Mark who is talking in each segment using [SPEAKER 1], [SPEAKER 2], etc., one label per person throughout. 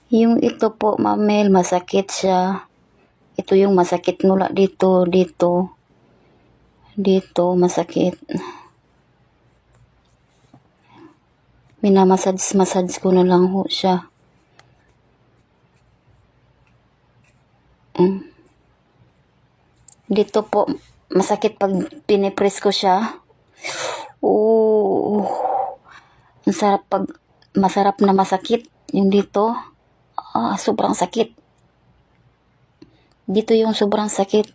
[SPEAKER 1] Yung ito po, Mamel, masakit siya. Ito yung masakit mula dito, masakit. Minamassage ko na lang ho siya. Dito po, masakit pag pinipress ko siya. Ang sarap masarap na masakit. Yung dito, sobrang sakit. Dito yung sobrang sakit.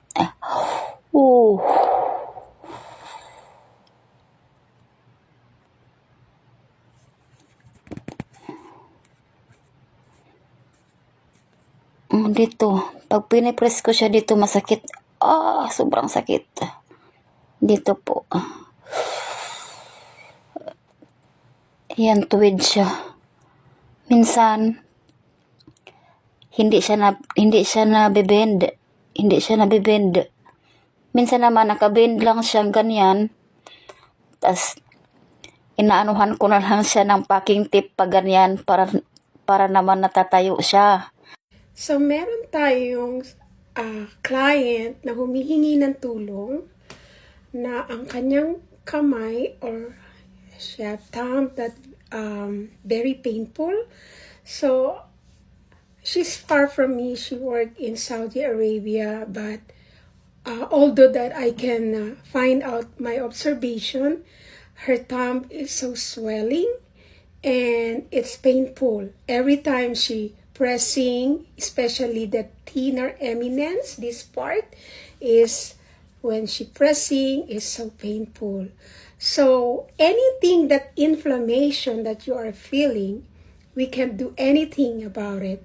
[SPEAKER 1] Dito, pag pinipress ko siya dito, masakit. Sobrang sakit. Dito po. Yan, tuwid siya. Minsan, hindi siya nabibend. Minsan naman, nakabend lang siya ganyan. Tas, inaanuhan ko na lang siya ng packing tape pa ganyan para naman natatayo siya.
[SPEAKER 2] So, meron tayong client na humihingi ng tulong na ang kanyang kamay or siya thumb that very painful. So, she's far from me. She worked in Saudi Arabia, but although that I can find out my observation, her thumb is so swelling and it's painful. Every time she pressing, especially the thinner eminence, this part is when she pressing is so painful. So anything that inflammation that you are feeling, we can't do anything about it.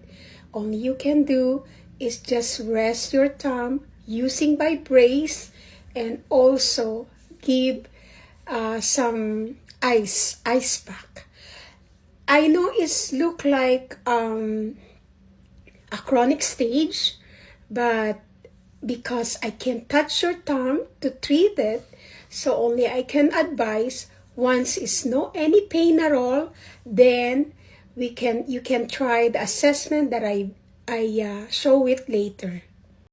[SPEAKER 2] All you can do is just rest your thumb using by brace and also give some ice pack. I know it's look like a chronic stage, but because I can't touch your thumb to treat it, so only I can advise once it's no any pain at all, then you can try the assessment that I show it later.